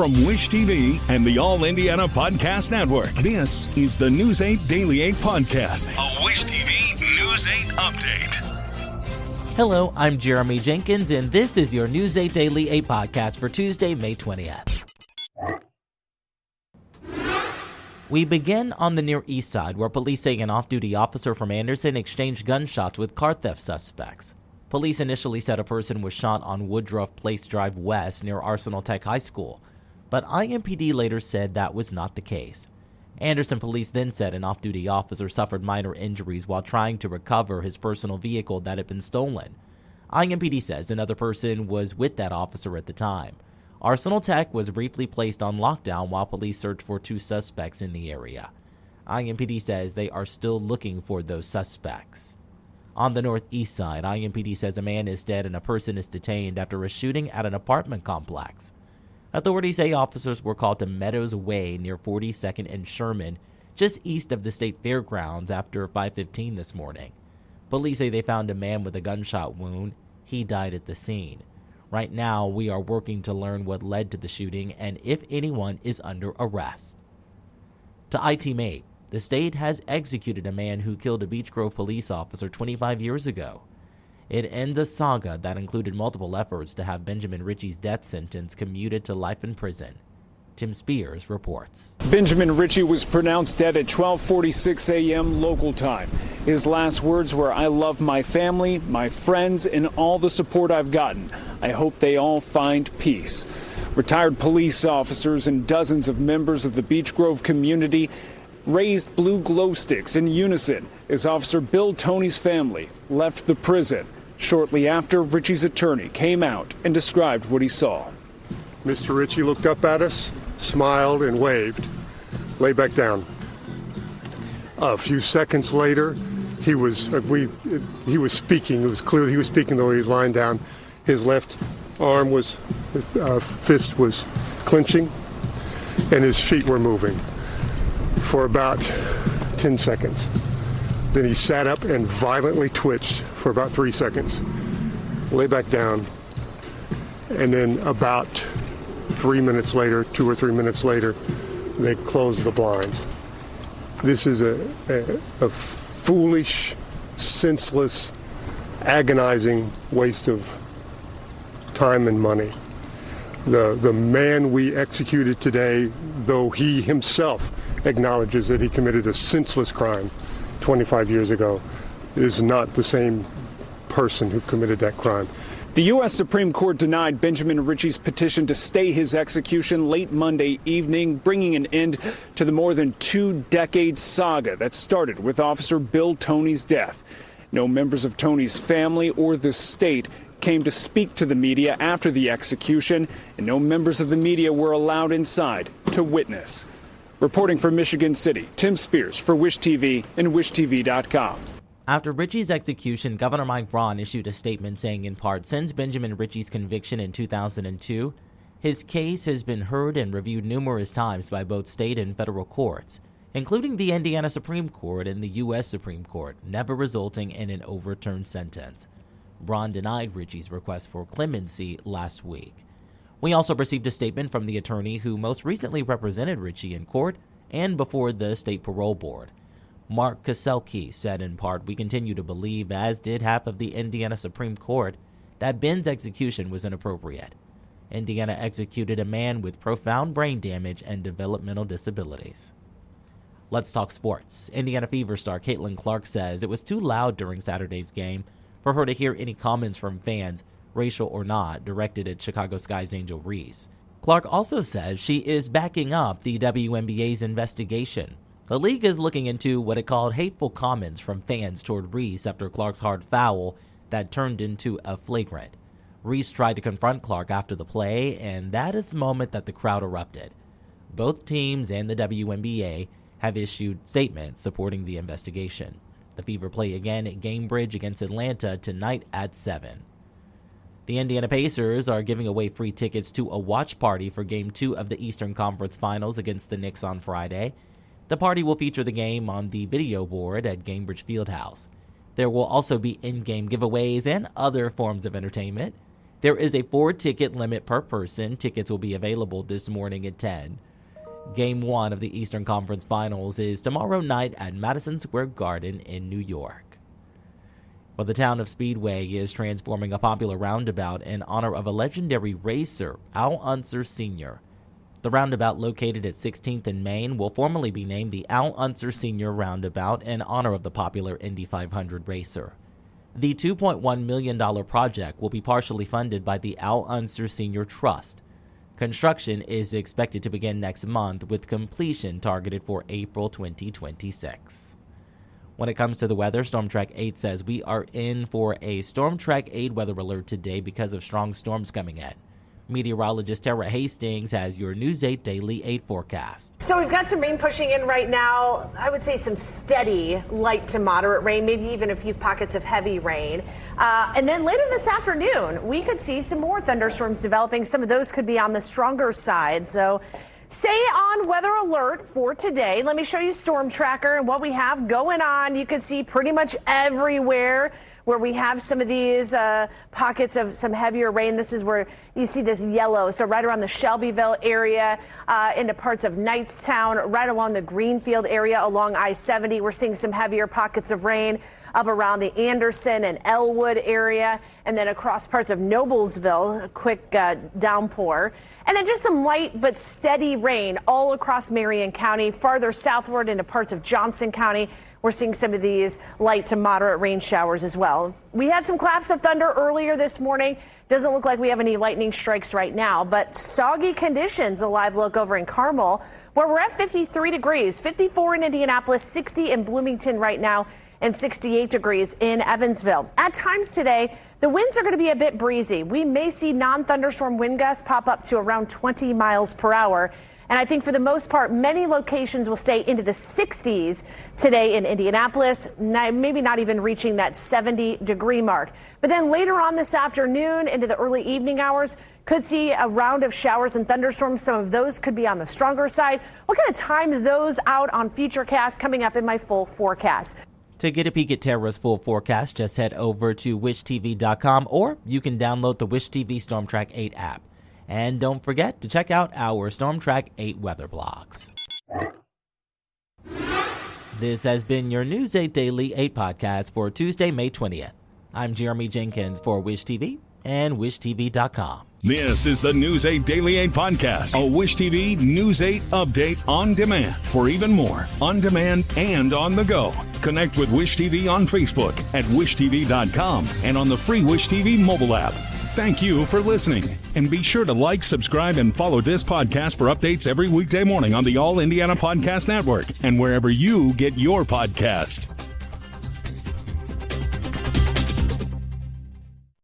From Wish TV and the All Indiana Podcast Network, this is the News 8 Daily 8 Podcast, a Wish TV News 8 update. Hello, I'm Jeremy Jenkins, and this is your News 8 Daily 8 Podcast for Tuesday, May 20th. We begin on the Near East Side, where police say an off-duty officer from Anderson exchanged gunshots with car theft suspects. Police initially said a person was shot on Woodruff Place Drive West near Arsenal Tech High School, but IMPD later said that was not the case. Anderson police then said an off-duty officer suffered minor injuries while trying to recover his personal vehicle that had been stolen. IMPD says another person was with that officer at the time. Arsenal Tech was briefly placed on lockdown while police searched for two suspects in the area. IMPD says they are still looking for those suspects. On the northeast side, IMPD says a man is dead and a person is detained after a shooting at an apartment complex. Authorities say officers were called to Meadows Way near 42nd and Sherman, just east of the state fairgrounds after 5:15 this morning. Police say they found a man with a gunshot wound. He died at the scene. Right now, we are working to learn what led to the shooting and if anyone is under arrest. To ITMate, the state has executed a man who killed a Beech Grove police officer 25 years ago. It ends a saga that included multiple efforts to have Benjamin Ritchie's death sentence commuted to life in prison. Tim Spears reports. Benjamin Ritchie was pronounced dead at 12:46 a.m. local time. His last words were, "I love my family, my friends, and all the support I've gotten. I hope they all find peace." Retired police officers and dozens of members of the Beech Grove community raised blue glow sticks in unison as Officer Bill Toney's family left the prison. Shortly after, Ritchie's attorney came out and described what he saw. Mr. Ritchie looked up at us, smiled, and waved. Lay back down. A few seconds later, he was speaking. It was clear he was speaking, though he was lying down. His left arm fist was clenching, and his feet were moving for about 10 seconds. Then he sat up and violently twitched for about 3 seconds. Lay back down. And then about 3 minutes later, 2 or 3 minutes later, they closed the blinds. This is a foolish, senseless, agonizing waste of time and money. The man we executed today, though he himself acknowledges that he committed a senseless crime 25 years ago, is not the same person who committed that crime. The U.S. Supreme Court denied Benjamin Ritchie's petition to stay his execution late Monday evening, bringing an end to the more than 2-decade saga that started with Officer Bill Toney's death. No members of Toney's family or the state came to speak to the media after the execution, and no members of the media were allowed inside to witness. Reporting from Michigan City, Tim Spears for Wish TV and WishTV.com. After Ritchie's execution, Governor Mike Braun issued a statement saying, in part, since Benjamin Ritchie's conviction in 2002, his case has been heard and reviewed numerous times by both state and federal courts, including the Indiana Supreme Court and the U.S. Supreme Court, never resulting in an overturned sentence. Braun denied Ritchie's request for clemency last week. We also received a statement from the attorney who most recently represented Ritchie in court and before the state parole board. Mark Koselke said in part, we continue to believe, as did half of the Indiana Supreme Court, that Ben's execution was inappropriate. Indiana executed a man with profound brain damage and developmental disabilities. Let's talk sports. Indiana Fever star Caitlin Clark says it was too loud during Saturday's game for her to hear any comments from fans, racial or not, directed at Chicago Sky's Angel Reese. Clark also says she is backing up the WNBA's investigation. The league is looking into what it called hateful comments from fans toward Reese after Clark's hard foul that turned into a flagrant. Reese tried to confront Clark after the play, and that is the moment that the crowd erupted. Both teams and the WNBA have issued statements supporting the investigation. The Fever play again at Gamebridge against Atlanta tonight at 7. The Indiana Pacers are giving away free tickets to a watch party for Game 2 of the Eastern Conference Finals against the Knicks on Friday. The party will feature the game on the video board at Gamebridge Fieldhouse. There will also be in-game giveaways and other forms of entertainment. There is a 4-ticket limit per person. Tickets will be available this morning at 10. Game 1 of the Eastern Conference Finals is tomorrow night at Madison Square Garden in New York. Well, the town of Speedway is transforming a popular roundabout in honor of a legendary racer, Al Unser Sr. The roundabout, located at 16th and Main, will formally be named the Al Unser Sr. Roundabout in honor of the popular Indy 500 racer. The $2.1 million project will be partially funded by the Al Unser Sr. Trust. Construction is expected to begin next month, with completion targeted for April 2026. When it comes to the weather, Storm Track 8 says we are in for a Storm Track 8 weather alert today because of strong storms coming in. Meteorologist Tara Hastings has your News 8 Daily 8 forecast. So we've got some rain pushing in right now. I would say some steady light to moderate rain, maybe even a few pockets of heavy rain. And then later this afternoon, we could see some more thunderstorms developing. Some of those could be on the stronger side. So stay on weather alert for today. Let me show you Storm Tracker and what we have going on. You can see pretty much everywhere where we have some of these pockets of some heavier rain. This is where you see this yellow. So right around the Shelbyville area, into parts of Knightstown, right along the Greenfield area along I-70. We're seeing some heavier pockets of rain up around the Anderson and Elwood area, and then across parts of Noblesville, a quick downpour. And then just some light but steady rain all across Marion County, farther southward into parts of Johnson County. We're seeing some of these light to moderate rain showers as well. We had some claps of thunder earlier this morning. Doesn't look like we have any lightning strikes right now, but soggy conditions. A live look over in Carmel, where we're at 53 degrees, 54 in Indianapolis, 60 in Bloomington right now, and 68 degrees in Evansville. At times today, the winds are going to be a bit breezy. We may see non-thunderstorm wind gusts pop up to around 20 miles per hour. And I think for the most part, many locations will stay into the 60s today in Indianapolis, maybe not even reaching that 70-degree mark. But then later on this afternoon into the early evening hours, could see a round of showers and thunderstorms. Some of those could be on the stronger side. We'll kind of time those out on Futurecast coming up in my full forecast. To get a peek at Tara's full forecast, just head over to wishtv.com, or you can download the Wish TV Storm Track 8 app. And don't forget to check out our Storm Track 8 weather blogs. This has been your News 8 Daily 8 podcast for Tuesday, May 20th. I'm Jeremy Jenkins for Wish TV and wishtv.com. This is the News 8 Daily 8 podcast, a Wish TV News 8 update on demand. For even more, on demand and on the go, connect with Wish TV on Facebook at wishtv.com and on the free Wish TV mobile app. Thank you for listening, and be sure to like, subscribe, and follow this podcast for updates every weekday morning on the All Indiana Podcast Network and wherever you get your podcast.